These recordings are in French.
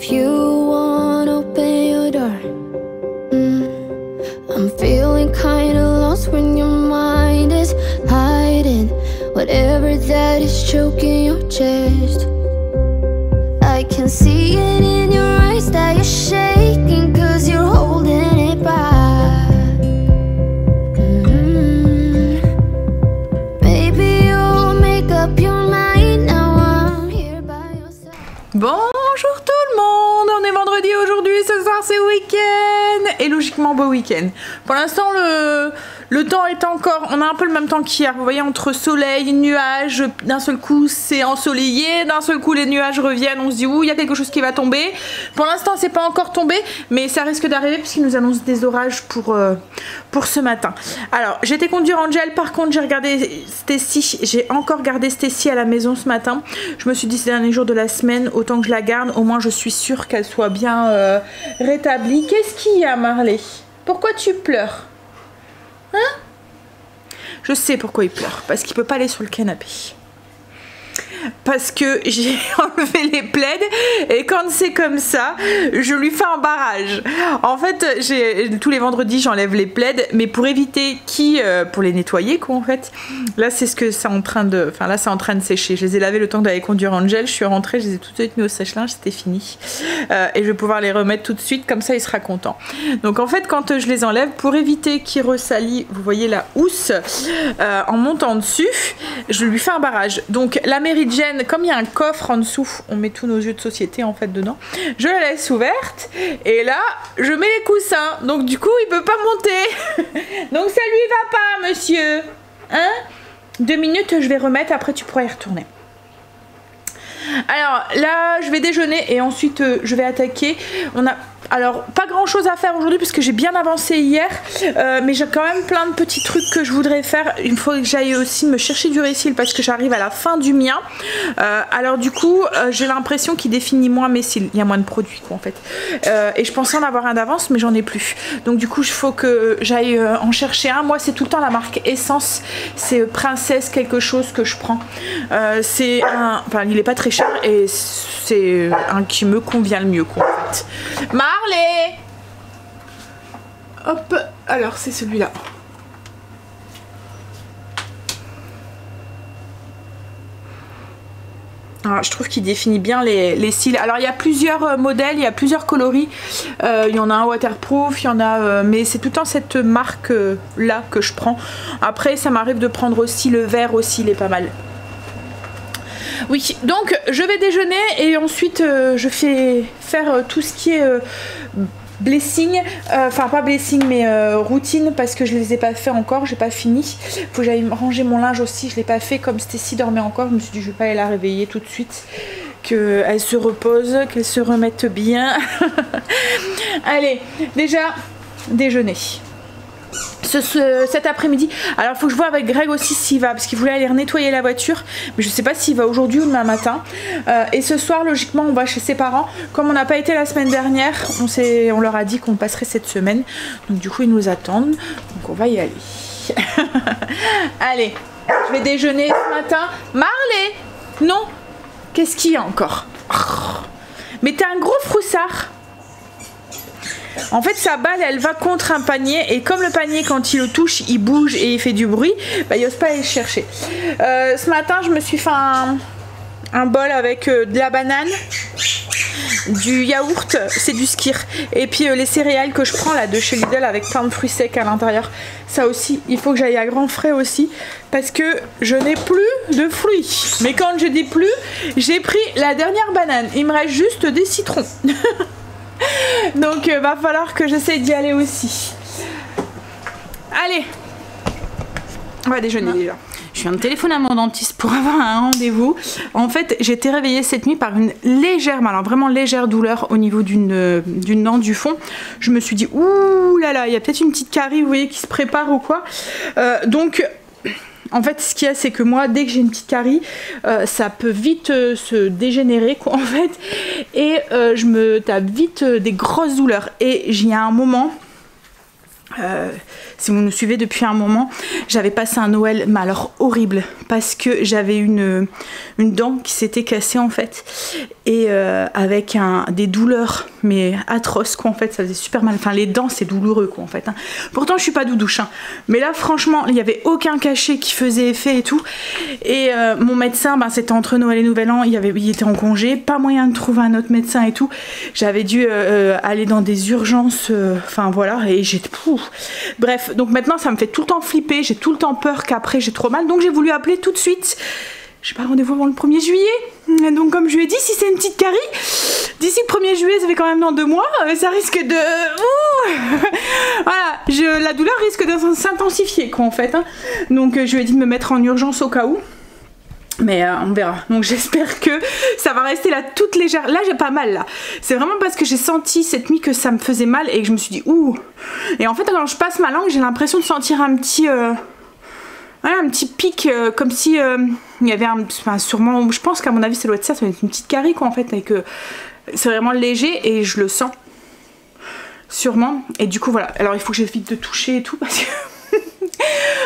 if you wanna open your door. I'm feeling kinda lost when your mind is hiding whatever that is choking your chest. I can see it in your eyes that you're shaking, cause you're holding it back. Maybe you'll make up your mind now. I'm here by your side. Bonjour tout le monde, on est vendredi aujourd'hui, ce soir c'est week-end et logiquement beau week-end. Pour l'instant le temps est encore, on a un peu le même temps qu'hier, vous voyez, entre soleil, nuages, d'un seul coup c'est ensoleillé, d'un seul coup les nuages reviennent, on se dit ouh il y a quelque chose qui va tomber. Pour l'instant c'est pas encore tombé mais ça risque d'arriver puisqu'ils nous annoncent des orages pour ce matin. Alors j'étais conduire Angel, par contre j'ai regardé Stacy, j'ai encore gardé Stacy à la maison ce matin. Je me suis dit ces derniers jours de la semaine autant que je la garde, au moins je suis sûre qu'elle soit bien rétablie. Qu'est-ce qu'il y a Marley? Pourquoi tu pleures? Hein? Je sais pourquoi il pleure, parce qu'il peut pas aller sur le canapé. Parce que j'ai enlevé les plaids et quand c'est comme ça, je lui fais un barrage. En fait, tous les vendredis j'enlève les plaids, mais pour éviter pour les nettoyer quoi en fait. Là c'est ce que c'est en train de, enfin là c'est en train de sécher. Je les ai lavés le temps d'aller conduire Angel. Je suis rentrée, je les ai tout de suite mis au sèche-linge, c'était fini. Et je vais pouvoir les remettre tout de suite, comme ça il sera content. Donc en fait quand je les enlève, pour éviter qu'il ressalit, vous voyez la housse, en montant dessus, je lui fais un barrage. Donc la Mary Jane, comme il y a un coffre en dessous, on met tous nos jeux de société en fait dedans, je la laisse ouverte et là je mets les coussins, donc du coup il peut pas monter. Donc ça lui va pas monsieur, hein? 2 minutes je vais remettre, après tu pourras y retourner. Alors là je vais déjeuner et ensuite je vais attaquer. On a alors pas grand chose à faire aujourd'hui puisque j'ai bien avancé hier, mais j'ai quand même plein de petits trucs que je voudrais faire. Il faut que j'aille aussi me chercher du récil parce que j'arrive à la fin du mien. Alors du coup j'ai l'impression qu'il définit moins mes cils, il y a moins de produits quoi en fait, et je pensais en avoir un d'avance mais j'en ai plus, donc du coup il faut que j'aille en chercher un. Moi c'est tout le temps la marque Essence, c'est Princesse quelque chose que je prends, c'est un, enfin il est pas très cher et c'est un qui me convient le mieux quoi en fait. Marley, hop, alors c'est celui-là. Alors, je trouve qu'il définit bien les cils. Alors il y a plusieurs modèles, il y a plusieurs coloris. Il y en a un waterproof, il y en a, mais c'est tout le temps cette marque là que je prends. Après ça m'arrive de prendre aussi le vert aussi, il est pas mal. Oui, donc je vais déjeuner et ensuite je fais faire tout ce qui est blessing, enfin pas blessing mais routine parce que je les ai pas fait encore, j'ai pas fini. Faut que j'aille ranger mon linge aussi, je l'ai pas fait comme Stacy dormait encore, je me suis dit je vais pas aller la réveiller tout de suite, qu'elle se repose, qu'elle se remette bien. Allez, déjà déjeuner. Cet après-midi, alors il faut que je vois avec Greg aussi s'il va, parce qu'il voulait aller nettoyer la voiture, mais je sais pas s'il va aujourd'hui ou demain matin. Et ce soir logiquement on va chez ses parents, comme on n'a pas été la semaine dernière, on leur a dit qu'on passerait cette semaine, donc du coup ils nous attendent, donc on va y aller. Allez, je vais déjeuner ce matin. Marley, non, qu'est-ce qu'il y a encore? Mais t'es un gros froussard. En fait sa balle elle va contre un panier et comme le panier quand il le touche il bouge et il fait du bruit, bah, il n'ose pas aller le chercher. Ce matin je me suis fait un bol avec de la banane, du yaourt, c'est du Skyr, et puis les céréales que je prends là de chez Lidl avec plein de fruits secs à l'intérieur. Ça aussi il faut que j'aille à grands frais aussi parce que je n'ai plus de fruits. Mais quand je dis plus, j'ai pris la dernière banane, il me reste juste des citrons. Donc va falloir que j'essaye d'y aller aussi. Allez, on va déjeuner déjà. Je viens de téléphoner à mon dentiste pour avoir un rendez-vous. En fait j'ai été réveillée cette nuit par une légère, alors vraiment légère douleur au niveau d'une dent du fond. Je me suis dit ouh là là, il y a peut-être une petite carie, vous voyez, qui se prépare ou quoi. Donc en fait ce qu'il y a c'est que moi dès que j'ai une petite carie ça peut vite se dégénérer quoi en fait, et je me tape vite des grosses douleurs, et il y a un moment Si vous nous suivez depuis un moment, j'avais passé un Noël, mais alors horrible, parce que j'avais une dent qui s'était cassée en fait, et avec des douleurs, mais atroces quoi en fait, ça faisait super mal, enfin les dents c'est douloureux quoi en fait, hein. Pourtant je suis pas doudouche, hein. Mais là franchement il n'y avait aucun cachet qui faisait effet et tout, et mon médecin, ben, c'était entre Noël et Nouvel An, il était en congé, pas moyen de trouver un autre médecin et tout, j'avais dû aller dans des urgences, enfin voilà, et j'étais... Bref, donc maintenant ça me fait tout le temps flipper, j'ai tout le temps peur qu'après j'ai trop mal, donc j'ai voulu appeler tout de suite. J'ai pas rendez-vous avant le 1er juillet, donc comme je lui ai dit, si c'est une petite carie, d'ici le 1er juillet, ça fait quand même dans 2 mois, ça risque de... voilà, la douleur risque de s'intensifier quoi en fait, hein. Donc je lui ai dit de me mettre en urgence au cas où. Mais on verra, donc j'espère que ça va rester là toute légère. Là j'ai pas mal là, c'est vraiment parce que j'ai senti cette nuit que ça me faisait mal et que je me suis dit ouh. Et en fait quand je passe ma langue j'ai l'impression de sentir un petit pic, comme si il y avait enfin, sûrement, je pense qu'à mon avis ça doit être ça doit être une petite carie quoi en fait, et que c'est vraiment léger et je le sens sûrement. Et du coup voilà, alors il faut que j'évite de toucher et tout parce que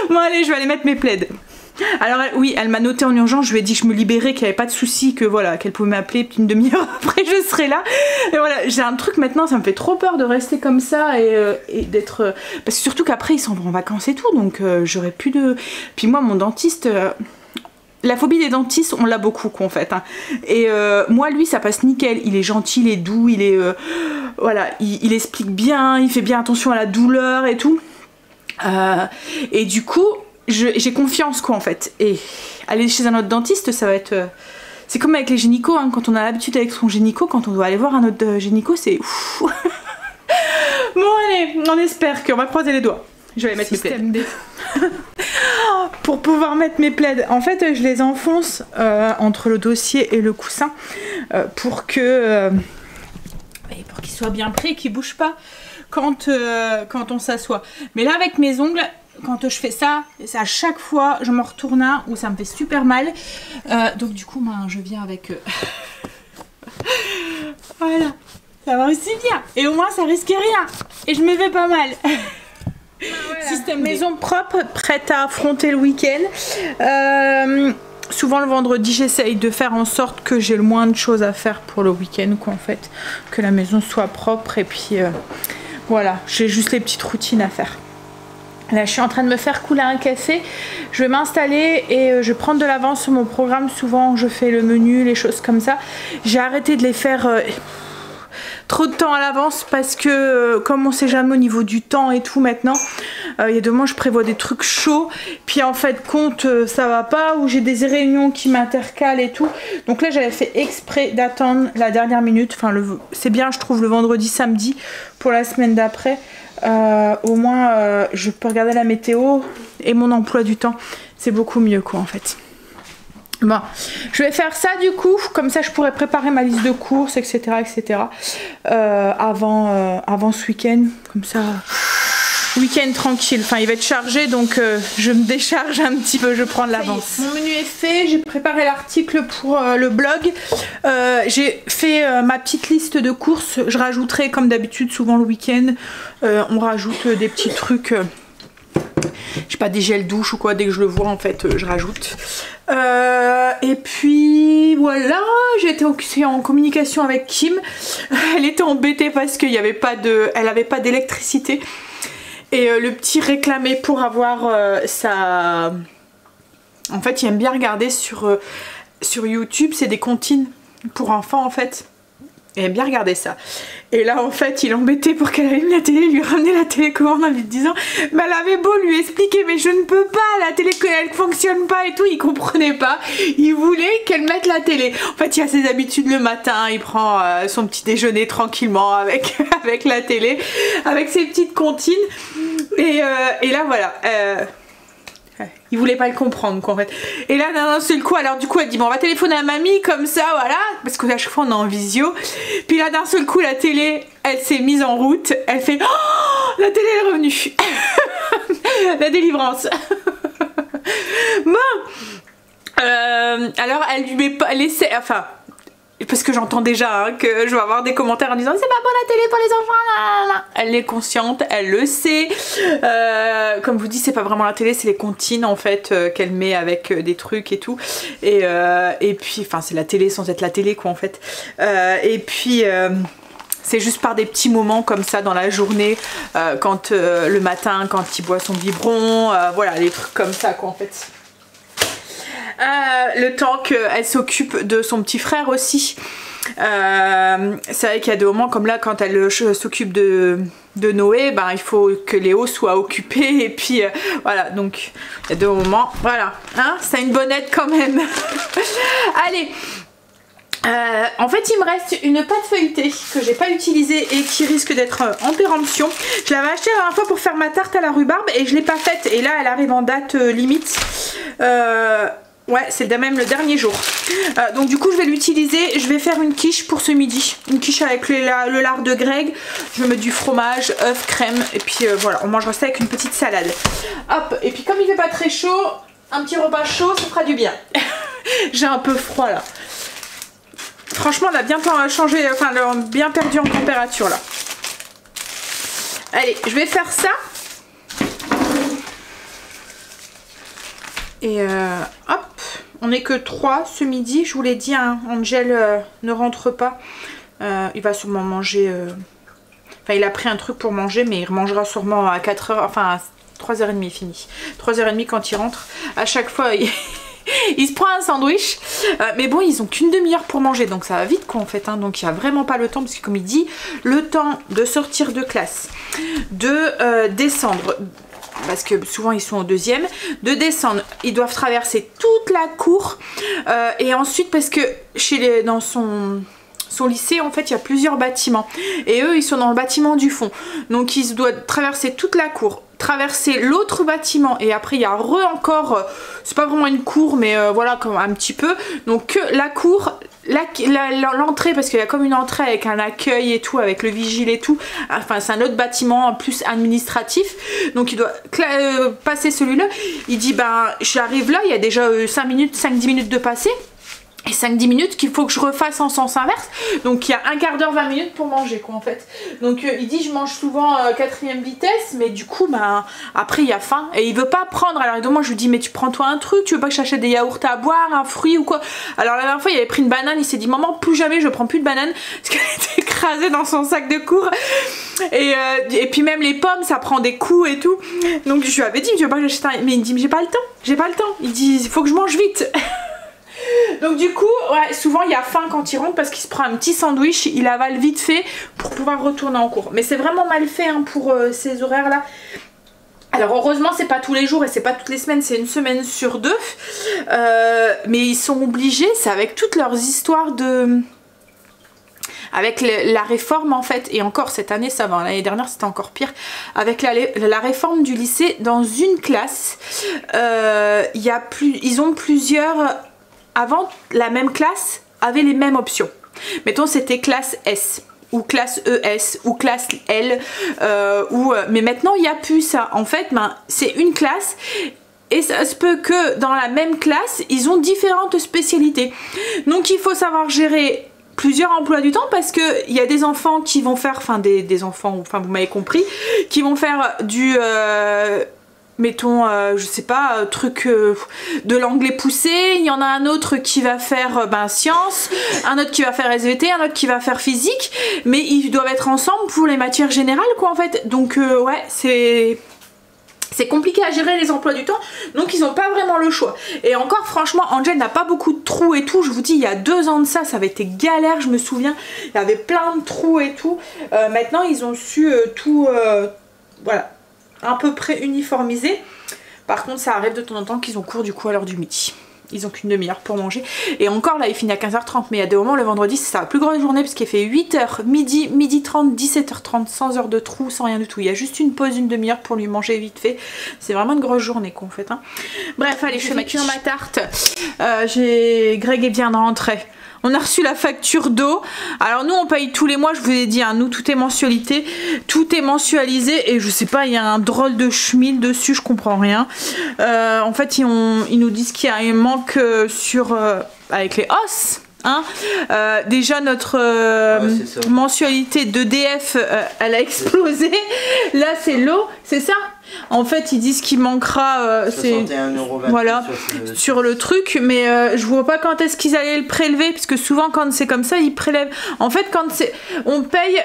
bon allez, je vais aller mettre mes plaids. Alors oui, elle m'a noté en urgence, je lui ai dit que je me libérais, qu'il n'y avait pas de souci, que voilà, qu'elle pouvait m'appeler, puis une demi-heure après je serai là. Et voilà, j'ai un truc maintenant, ça me fait trop peur de rester comme ça et d'être... parce que surtout qu'après ils s'en vont en vacances et tout, donc j'aurais plus de... Puis moi mon dentiste... La phobie des dentistes, on l'a beaucoup quoi, en fait, hein. Et moi lui ça passe nickel, il est gentil, il est doux, il est... voilà, il explique bien, il fait bien attention à la douleur et tout. Et du coup... j'ai confiance quoi en fait, et aller chez un autre dentiste ça va être c'est comme avec les gynécos, hein. Quand on a l'habitude avec son gynéco, quand on doit aller voir un autre gynéco c'est bon allez, on espère qu'on va croiser les doigts. Je vais aller mettre mes plaids pour pouvoir mettre mes plaids. En fait je les enfonce entre le dossier et le coussin pour qu'ils soient bien pris, qu'ils bougent pas quand on s'assoit. Mais là avec mes ongles, quand je fais ça, à chaque fois je m'en retourne un où ça me fait super mal, donc du coup ben, je viens avec voilà, ça va aussi bien et au moins ça risque rien et je me fais pas mal. Voilà. Système maison propre, prête à affronter le week-end. Souvent le vendredi j'essaye de faire en sorte que j'ai le moins de choses à faire pour le week-end quoi en fait, que la maison soit propre et puis voilà, j'ai juste les petites routines à faire. Là je suis en train de me faire couler un café, je vais m'installer et je vais prendre de l'avance sur mon programme. Souvent je fais le menu, les choses comme ça. J'ai arrêté de les faire trop de temps à l'avance parce que comme on sait jamais au niveau du temps et tout maintenant, il y a 2 mois je prévois des trucs chauds, puis en fait compte ça va pas, ou j'ai des réunions qui m'intercalent et tout. Donc là j'avais fait exprès d'attendre la dernière minute, enfin c'est bien je trouve le vendredi samedi pour la semaine d'après. Au moins je peux regarder la météo et mon emploi du temps, c'est beaucoup mieux quoi en fait. Bon, je vais faire ça du coup, comme ça je pourrais préparer ma liste de courses etc etc avant ce week-end, comme ça week-end tranquille. Enfin il va être chargé donc je me décharge un petit peu, je prends de l'avance. Mon menu est fait, j'ai préparé l'article pour le blog, j'ai fait ma petite liste de courses. Je rajouterai comme d'habitude souvent le week-end, on rajoute des petits trucs, je sais pas, des gels douche ou quoi, dès que je le vois en fait je rajoute. Et puis voilà, j'ai été en communication avec Kim. Elle était embêtée parce qu'il n'y avait pas elle avait pas d'électricité. Et le petit réclamait pour avoir sa... En fait il aime bien regarder sur YouTube, c'est des comptines pour enfants en fait. Il aime bien regarder ça. Et là en fait il embêtait pour qu'elle allume la télé, lui ramener la télécommande en lui disant mais elle avait beau lui expliquer mais je ne peux pas, la télé elle fonctionne pas et tout, il comprenait pas. Il voulait qu'elle mette la télé. En fait il a ses habitudes le matin, il prend son petit déjeuner tranquillement avec la télé, avec ses petites comptines. Et là voilà, il voulait pas le comprendre quoi en fait. Et là d'un seul coup, alors du coup elle dit bon on va téléphoner à mamie comme ça voilà, parce que à chaque fois on est en visio. Puis là d'un seul coup la télé elle s'est mise en route, elle fait oh, la télé est revenue. La délivrance. Bon alors elle lui met pas, elle essaie, enfin parce que j'entends déjà hein, que je vais avoir des commentaires en disant c'est pas bon la télé pour les enfants, là, là, là. Elle est consciente, elle le sait. Comme je vous dis, c'est pas vraiment la télé, c'est les comptines en fait qu'elle met avec des trucs et tout. Et puis, enfin c'est la télé sans être la télé quoi en fait. Et puis c'est juste par des petits moments comme ça dans la journée, quand le matin, quand il boit son biberon, voilà, des trucs comme ça quoi en fait. Le temps qu'elle s'occupe de son petit frère aussi. C'est vrai qu'il y a des moments comme là quand elle s'occupe de Noé, ben, il faut que Léo soit occupé et puis voilà, donc il y a des moments, voilà, hein, c'est une bonne aide quand même. Allez. En fait il me reste une pâte feuilletée que j'ai pas utilisée et qui risque d'être en péremption. Je l'avais achetée la dernière fois pour faire ma tarte à la rhubarbe et je l'ai pas faite et là elle arrive en date limite. Ouais, c'est même le dernier jour. Donc du coup je vais l'utiliser. Je vais faire une quiche pour ce midi. Une quiche avec le lard de Greg. Je vais mettre du fromage, œuf, crème. Et puis voilà, on mangera ça avec une petite salade. Hop, et puis comme il fait pas très chaud, un petit repas chaud, ça fera du bien. J'ai un peu froid là. Franchement on a bien changé, enfin bien perdu en température là. Allez, je vais faire ça. Et hop, on n'est que 3 ce midi, je vous l'ai dit, hein, Angel ne rentre pas. Il va sûrement manger, enfin il a pris un truc pour manger mais il mangera sûrement à 4h, enfin à 3h30 fini. 3h30 quand il rentre, à chaque fois il se prend un sandwich, mais bon ils ont qu'une demi-heure pour manger donc ça va vite quoi en fait, hein, donc il n'y a vraiment pas le temps parce que comme il dit, le temps de sortir de classe, de descendre, parce que souvent ils sont au deuxième, de descendre, ils doivent traverser toute la cour et ensuite parce que dans son lycée en fait il y a plusieurs bâtiments et eux ils sont dans le bâtiment du fond donc ils doivent traverser toute la cour, traverser l'autre bâtiment et après il y a encore, c'est pas vraiment une cour mais voilà comme un petit peu, donc que la cour, l'entrée parce qu'il y a comme une entrée avec un accueil et tout avec le vigile et tout, enfin c'est un autre bâtiment plus administratif donc il doit passer celui-là. Il dit ben j'arrive là, il y a déjà 5-10 minutes de passer et 5-10 minutes qu'il faut que je refasse en sens inverse, donc il y a un quart d'heure 20 minutes pour manger quoi en fait. Donc il dit je mange souvent 4ème vitesse mais du coup bah, après il y a faim et il veut pas prendre. Alors moi je lui dis mais tu prends toi un truc, tu veux pas que j'achète des yaourts à boire, un fruit ou quoi. Alors la dernière fois il avait pris une banane, il s'est dit maman plus jamais je prends plus de banane parce qu'elle était écrasée dans son sac de cours et puis même les pommes ça prend des coups et tout, donc je lui avais dit tu veux pas que j'achète un, mais il me dit mais j'ai pas le temps, il dit il faut que je mange vite. Donc du coup, ouais, souvent il y a faim quand il rentre parce qu'il se prend un petit sandwich, il avale vite fait pour pouvoir retourner en cours. Mais c'est vraiment mal fait hein, pour ces horaires là. Alors heureusement c'est pas tous les jours et c'est pas toutes les semaines, c'est une semaine sur 2. Mais ils sont obligés, c'est avec toutes leurs histoires de... Avec la réforme en fait, et encore cette année ça va, l'année dernière c'était encore pire, avec la réforme du lycée, dans une classe, ils ont plusieurs... Avant, la même classe avait les mêmes options. Mettons, c'était classe S, ou classe ES, ou classe L, mais maintenant, il n'y a plus ça. En fait, ben, c'est une classe, et ça se peut que dans la même classe, ils ont différentes spécialités. Donc, il faut savoir gérer plusieurs emplois du temps parce que il y a des enfants qui vont faire, enfin des enfants, enfin vous m'avez compris, qui vont faire du... mettons, je sais pas, truc de l'anglais poussé, il y en a un autre qui va faire sciences, un autre qui va faire SVT, un autre qui va faire physique, mais ils doivent être ensemble pour les matières générales quoi en fait, donc ouais c'est compliqué à gérer les emplois du temps, donc ils n'ont pas vraiment le choix. Et encore franchement, Angel n'a pas beaucoup de trous et tout, je vous dis il y a 2 ans de ça, ça avait été galère, je me souviens, il y avait plein de trous et tout, maintenant ils ont su tout, voilà, à peu près uniformisé. Par contre ça arrive de temps en temps qu'ils ont cours du coup à l'heure du midi. Ils ont qu'une demi-heure pour manger. Et encore là il finit à 15h30. Mais il y a des moments le vendredi c'est sa plus grosse journée parce qu'il fait 8h, midi 30, 17h30, sans heure de trou, sans rien du tout. Il y a juste une pause, une demi-heure pour lui manger vite fait. C'est vraiment une grosse journée qu'on fait hein. Bref allez je fais ma tarte. Greg est bien rentré. On a reçu la facture d'eau. Alors nous on paye tous les mois, je vous ai dit, hein, nous tout est mensualité, tout est mensualisé et je sais pas, il y a un drôle de schmil dessus, je comprends rien. En fait ils nous disent qu'il y a un manque sur avec les hausses Hein, déjà notre mensualité d'EDF elle a explosé. Là c'est l'eau, c'est ça. En fait ils disent qu'il manquera 61 € voilà, sur le truc, mais je vois pas quand est-ce qu'ils allaient le prélever, parce que souvent quand c'est comme ça ils prélèvent. En fait quand c'est, on paye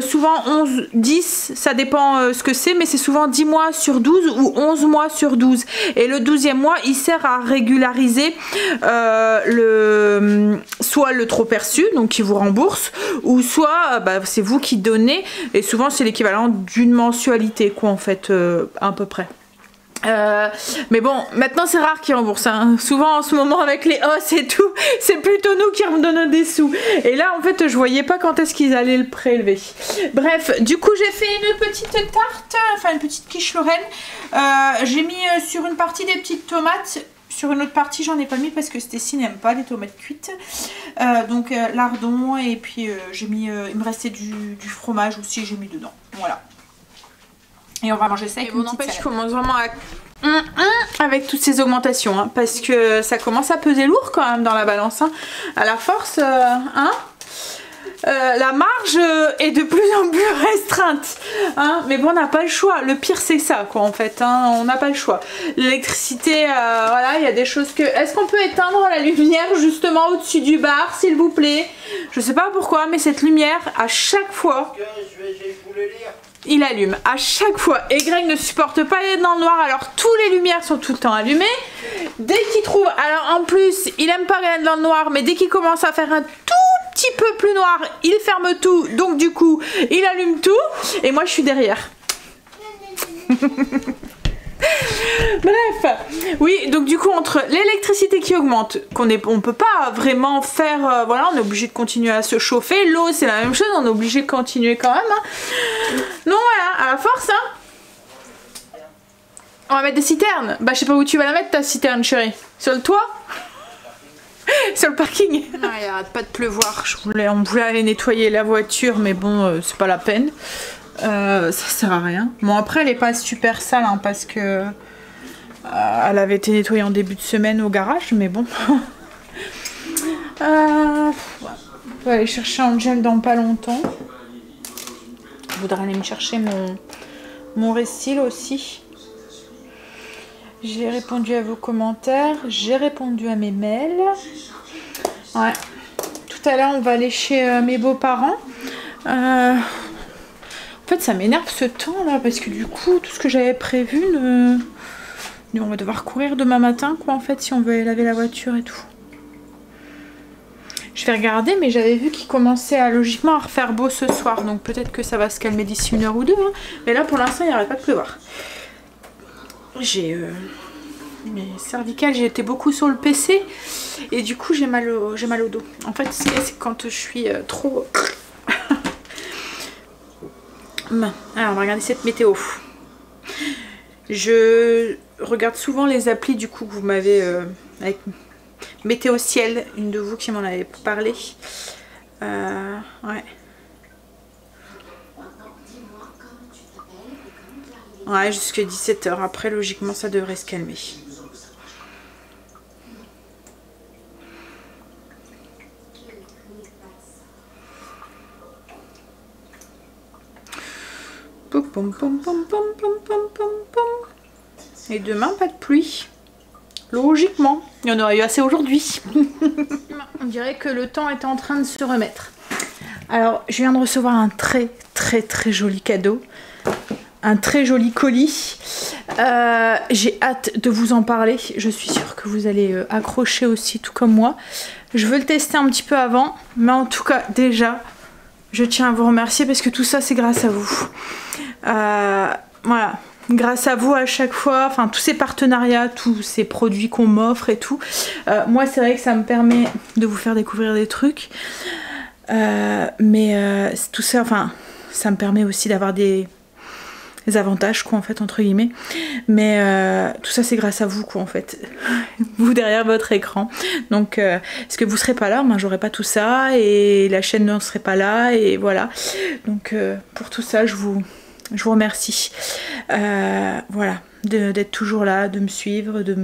souvent 11, 10, ça dépend ce que c'est, mais c'est souvent 10 mois sur 12 ou 11 mois sur 12. Et le 12e mois il sert à régulariser soit le trop perçu, donc qui vous rembourse, ou soit c'est vous qui donnez, et souvent c'est l'équivalent d'une mensualité quoi en fait, à peu près. Mais bon, maintenant c'est rare qu'ils remboursent, hein. Souvent en ce moment avec les hausses et tout, c'est plutôt nous qui redonnons des sous. Et là en fait je voyais pas quand est-ce qu'ils allaient le prélever. Bref, du coup j'ai fait une petite tarte, enfin une petite quiche Lorraine. J'ai mis sur une partie des petites tomates. Sur une autre partie, j'en ai pas mis parce que Stécie n'aime pas les tomates cuites. Donc lardon, et puis j'ai mis, il me restait du fromage aussi, j'ai mis dedans. Voilà. Et on va manger ça avec une petite salade. Je commence vraiment avec toutes ces augmentations, hein, parce que ça commence à peser lourd quand même dans la balance. Hein. À la force, la marge est de plus en plus restreinte, hein, mais bon on n'a pas le choix. Le pire c'est ça quoi en fait, hein, on n'a pas le choix. L'électricité, voilà, il y a des choses que... Est-ce qu'on peut éteindre la lumière justement au-dessus du bar s'il vous plaît? Je sais pas pourquoi, mais cette lumière à chaque fois il allume, à chaque fois. Et Greg ne supporte pas être dans le noir, alors tous les lumières sont tout le temps allumées. Dès qu'il trouve, alors en plus il aime pas être dans le noir, mais dès qu'il commence à faire un tout petit peu plus noir, il ferme tout, donc du coup il allume tout et moi je suis derrière. Bref, oui, donc du coup entre l'électricité qui augmente, on peut pas vraiment faire, voilà, on est obligé de continuer à se chauffer, l'eau c'est la même chose, on est obligé de continuer quand même, hein. Non voilà, à la force, hein. On va mettre des citernes. Bah je sais pas où tu vas la mettre ta citerne chérie, sur le toit? Sur le parking. Ah, il arrête pas de pleuvoir. On voulait aller nettoyer la voiture, mais bon, c'est pas la peine. Ça sert à rien. Bon, après, elle est pas super sale, hein, parce que elle avait été nettoyée en début de semaine au garage, mais bon. On va aller chercher Angel dans pas longtemps. Je voudrais aller me chercher mon Restil aussi. J'ai répondu à vos commentaires, j'ai répondu à mes mails. Ouais. Tout à l'heure, on va aller chez mes beaux-parents. En fait, ça m'énerve ce temps là, parce que du coup, tout ce que j'avais prévu, on va devoir courir demain matin, quoi, en fait, si on veut aller laver la voiture et tout. Je vais regarder, mais j'avais vu qu'il commençait à logiquement à refaire beau ce soir, donc peut-être que ça va se calmer d'ici 1 heure ou 2. Hein. Mais là, pour l'instant, il n'arrête pas de pleuvoir. J'ai mes cervicales, j'ai été beaucoup sur le PC et du coup j'ai mal au dos. En fait ce qu'il y a, c'est quand je suis trop... Alors on va regarder cette météo. Je regarde souvent les applis du coup que vous m'avez... avec Météo Ciel, une de vous qui m'en avait parlé. Ouais. Ouais, jusqu'à 17 h. Après, logiquement, ça devrait se calmer. Et demain, pas de pluie. Logiquement. Il y en aurait eu assez aujourd'hui. On dirait que le temps est en train de se remettre. Alors, je viens de recevoir un très joli cadeau. Un très joli colis. J'ai hâte de vous en parler. Je suis sûre que vous allez accrocher aussi, tout comme moi. Je veux le tester un petit peu avant. Mais en tout cas, déjà, je tiens à vous remercier parce que tout ça, c'est grâce à vous. Voilà. Grâce à vous à chaque fois, enfin tous ces partenariats, tous ces produits qu'on m'offre et tout. Moi, c'est vrai que ça me permet de vous faire découvrir des trucs. Mais tout ça, enfin, ça me permet aussi d'avoir des avantages quoi en fait entre guillemets, mais tout ça c'est grâce à vous quoi en fait, vous derrière votre écran, donc parce que vous serez pas là, moi j'aurais pas tout ça et la chaîne ne serait pas là et voilà, donc pour tout ça je vous remercie, voilà, d'être toujours là, de me suivre, de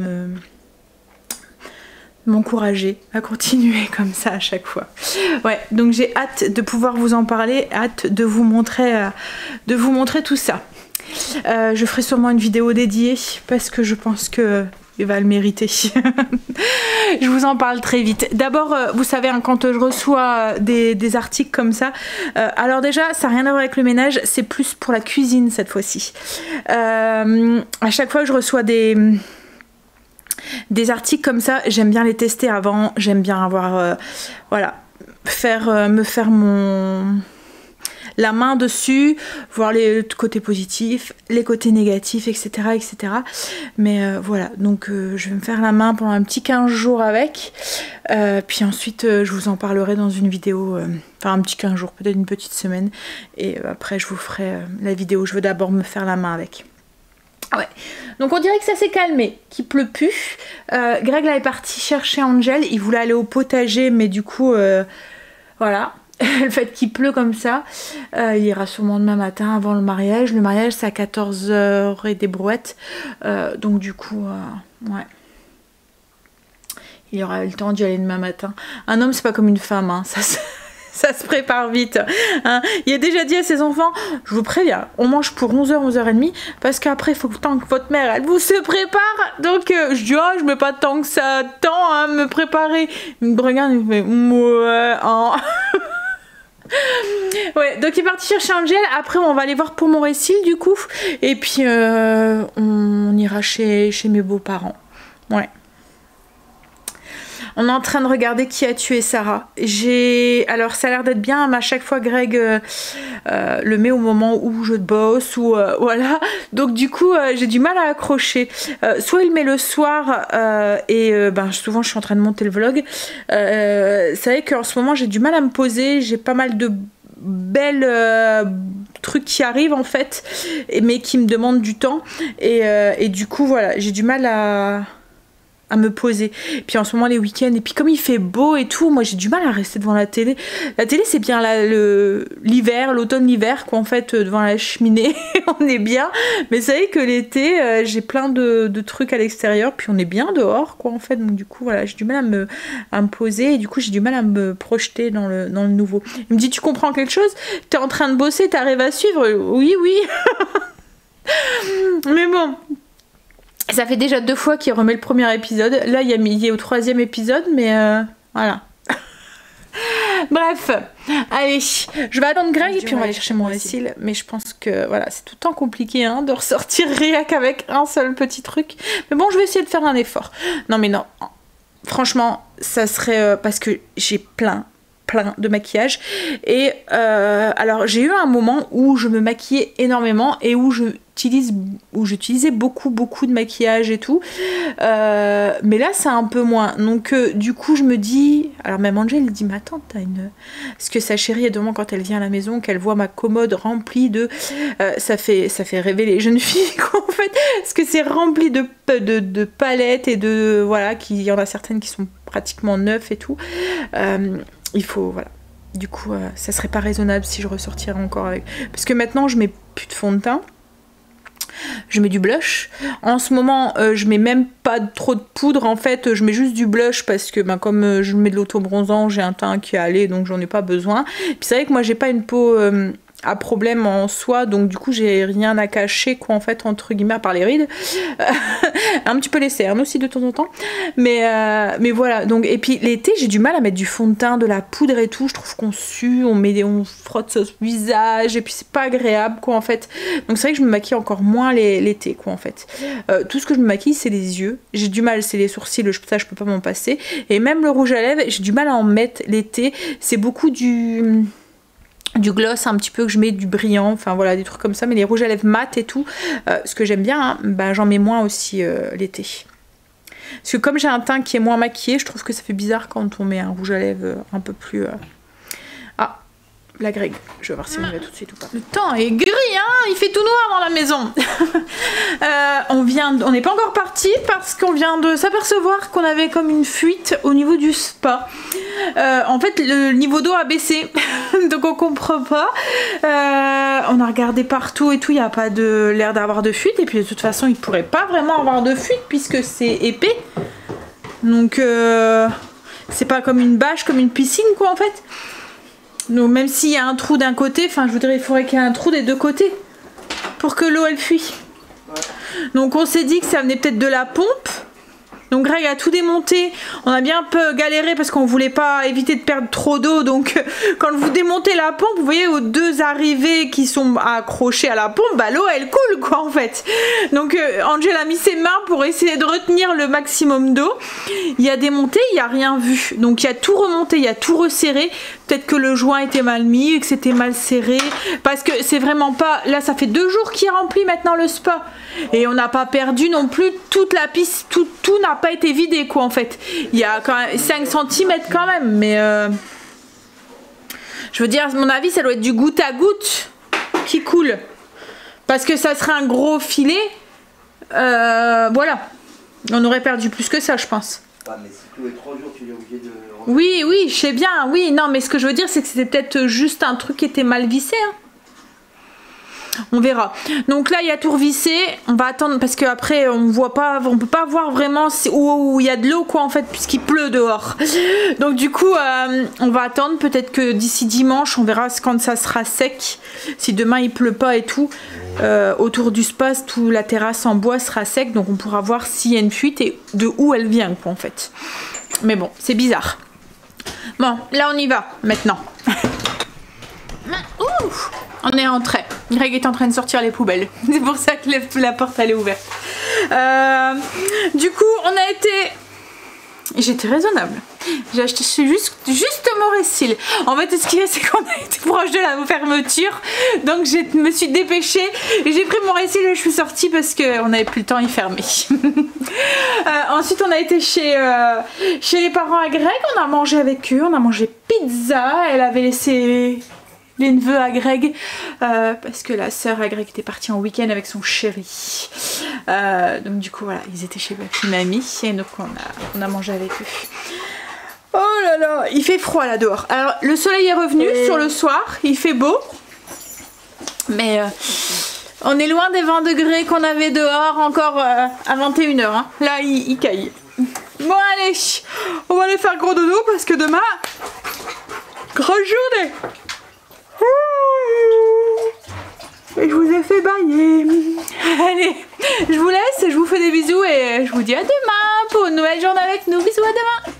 m'encourager à continuer comme ça à chaque fois. Ouais, donc j'ai hâte de pouvoir vous en parler, hâte de vous montrer tout ça. Je ferai sûrement une vidéo dédiée parce que je pense que il va le mériter. Je vous en parle très vite. D'abord, vous savez, hein, quand je reçois des articles comme ça, alors déjà, ça n'a rien à voir avec le ménage, c'est plus pour la cuisine cette fois-ci. À chaque fois que je reçois des articles comme ça, j'aime bien les tester avant, j'aime bien avoir, voilà, me faire la main dessus, voir les côtés positifs, les côtés négatifs, etc. etc. Mais voilà, donc je vais me faire la main pendant un petit 15 jours avec. Puis ensuite, je vous en parlerai dans une vidéo, enfin un petit 15 jours, peut-être une petite semaine. Et après, je vous ferai la vidéo. Je veux d'abord me faire la main avec. Ouais, donc on dirait que ça s'est calmé, qu'il pleut plus. Greg là est parti chercher Angel, il voulait aller au potager, mais du coup, voilà. Le fait qu'il pleut comme ça, il ira sûrement demain matin avant le mariage. Le mariage c'est à 14h et des brouettes, donc du coup, ouais. Il aura eu le temps d'y aller demain matin. Un homme c'est pas comme une femme, hein. Ça se prépare vite. Hein. Il a déjà dit à ses enfants, je vous préviens, on mange pour 11h, 11h30, parce qu'après il faut tant que votre mère, elle vous se prépare. Donc je dis, oh, je mets pas tant que ça, temps à me préparer. Il me regarde, il me fait, ouais, hein. Ouais, donc il est parti chercher Angel. Après on va aller voir pour mon récil du coup. Et puis on ira chez mes beaux-parents. Ouais. On est en train de regarder Qui a tué Sarah. Alors ça a l'air d'être bien, mais à chaque fois Greg le met au moment où je bosse ou voilà. Donc du coup j'ai du mal à accrocher. Soit il met le soir ben souvent je suis en train de monter le vlog. C'est vrai qu'en ce moment j'ai du mal à me poser. J'ai pas mal de belles trucs qui arrivent en fait, mais qui me demandent du temps. Et du coup voilà, j'ai du mal à me poser. Puis en ce moment les week-ends, et puis comme il fait beau et tout, moi j'ai du mal à rester devant la télé. La télé c'est bien l'hiver, l'automne, l'hiver quoi, en fait devant la cheminée on est bien, mais c'est vrai que l'été j'ai plein de trucs à l'extérieur, puis on est bien dehors quoi en fait, donc du coup voilà, j'ai du mal à me poser, et du coup j'ai du mal à me projeter dans le nouveau. Il me dit, tu comprends quelque chose? T'es en train de bosser, t'arrives à suivre? Oui mais bon, ça fait déjà 2 fois qu'il remet le premier épisode. Là, il est au 3e épisode, mais voilà. Bref, allez, je vais attendre Greg et puis on va aller chercher mon récil. Mais je pense que voilà, c'est tout le temps compliqué hein, de ressortir rien qu'avec un seul petit truc. Mais bon, je vais essayer de faire un effort. Non, mais non, franchement, ça serait parce que j'ai plein de maquillage. Et alors, j'ai eu un moment où je me maquillais énormément et où j'utilisais beaucoup de maquillage et tout, mais là c'est un peu moins, donc du coup je me dis, alors même Angel elle dit, mais attends, parce que sa chérie devant quand elle vient à la maison, qu'elle voit ma commode remplie de ça fait rêver les jeunes filles quoi, en fait, parce que c'est rempli de palettes et de voilà, il y en a certaines qui sont pratiquement neuves et tout, il faut voilà. Du coup ça serait pas raisonnable si je ressortirais encore avec, parce que maintenant je mets plus de fond de teint. Je mets du blush. En ce moment, je mets même pas trop de poudre. En fait, je mets juste du blush parce que comme je mets de l'auto-bronzant, j'ai un teint qui est allé, donc j'en ai pas besoin. Puis c'est vrai que moi, j'ai pas une peau à problème en soi, donc du coup, j'ai rien à cacher, quoi, en fait, entre guillemets, à part les rides. Un petit peu les cernes aussi de temps en temps. Mais voilà. Donc, et puis l'été, j'ai du mal à mettre du fond de teint, de la poudre et tout. Je trouve qu'on sue, on frotte sur le visage, et puis c'est pas agréable, quoi, en fait. Donc c'est vrai que je me maquille encore moins l'été, quoi, en fait. Tout ce que je me maquille, c'est les yeux. J'ai du mal, c'est les sourcils, ça, je peux pas m'en passer. Et même le rouge à lèvres, j'ai du mal à en mettre l'été. C'est beaucoup du gloss un petit peu que je mets, du brillant, enfin voilà, des trucs comme ça, mais les rouges à lèvres mat et tout, ce que j'aime bien, hein, bah, j'en mets moins aussi l'été. Parce que comme j'ai un teint qui est moins maquillé, je trouve que ça fait bizarre quand on met un rouge à lèvres un peu plus... Ah, la Greg, je vais voir si on va tout de suite ou pas. Le temps est gris, hein, il fait tout noir dans la maison. On n'est pas encore parti parce qu'on vient de s'apercevoir qu'on avait comme une fuite au niveau du spa. En fait, le niveau d'eau a baissé, donc on comprend pas. On a regardé partout et tout, il n'y a pas l'air d'avoir de fuite. Et puis de toute façon, il pourrait pas vraiment avoir de fuite puisque c'est épais. Donc c'est pas comme une bâche, comme une piscine quoi en fait. Donc même s'il y a un trou d'un côté, enfin je voudrais il faudrait qu'il y ait un trou des deux côtés pour que l'eau elle fuit. Ouais. Donc on s'est dit que ça venait peut-être de la pompe. Donc Greg a tout démonté, on a bien un peu galéré parce qu'on voulait pas éviter de perdre trop d'eau. Donc quand vous démontez la pompe, vous voyez aux deux arrivées qui sont accrochées à la pompe, bah, l'eau elle coule quoi en fait. Donc Angel a mis ses mains pour essayer de retenir le maximum d'eau. Il a démonté, il n'y a rien vu. Donc il a tout remonté, il a tout resserré. Peut-être que le joint était mal mis, que c'était mal serré. Parce que c'est vraiment pas... Là ça fait 2 jours qu'il remplit maintenant le spa. Et on n'a pas perdu non plus toute la piste, tout n'a pas été vidé quoi en fait. Il y a quand même 5 cm quand même, mais je veux dire à mon avis ça doit être du goutte à goutte qui coule. Parce que ça serait un gros filet, voilà. On aurait perdu plus que ça je pense. Ah, mais si tous les 3 jours tu es obligé de... Oui, oui, je sais bien, oui, non mais ce que je veux dire c'est que c'était peut-être juste un truc qui était mal vissé hein. On verra. Donc là il y a tout revissé. On va attendre parce qu'après on voit pas, on peut pas voir vraiment où il y a de l'eau quoi en fait puisqu'il pleut dehors. Donc du coup on va attendre peut-être que d'ici dimanche on verra quand ça sera sec. Si demain il pleut pas et tout autour du spa, toute la terrasse en bois sera sec donc on pourra voir s'il y a une fuite et de où elle vient quoi en fait. Mais bon c'est bizarre. Bon là on y va maintenant. Ouh, on est rentré. Greg est en train de sortir les poubelles. C'est pour ça que la porte elle est ouverte. Du coup, on a été... J'étais raisonnable. J'ai acheté juste Morécil. En fait, ce qu'il y a, c'est qu'on a été proche de la fermeture. Donc, je me suis dépêchée. Et j'ai pris Morécil et je suis sortie parce qu'on n'avait plus le temps, il fermait. Ensuite, on a été chez les parents à Greg. On a mangé avec eux. On a mangé pizza. Elle avait laissé... les neveux à Greg parce que la sœur à Greg était partie en week-end avec son chéri donc du coup voilà ils étaient chez papy mamie et donc on a mangé avec eux. Oh là là il fait froid là dehors. Alors le soleil est revenu sur le soir, il fait beau mais on est loin des 20 degrés qu'on avait dehors encore à 21 h hein. Là il caille. Bon allez on va aller faire gros dodo parce que demain grosse journée. Et je vous ai fait bailler. Allez, je vous laisse, je vous fais des bisous et je vous dis à demain pour une nouvelle journée avec nous. Bisous, à demain.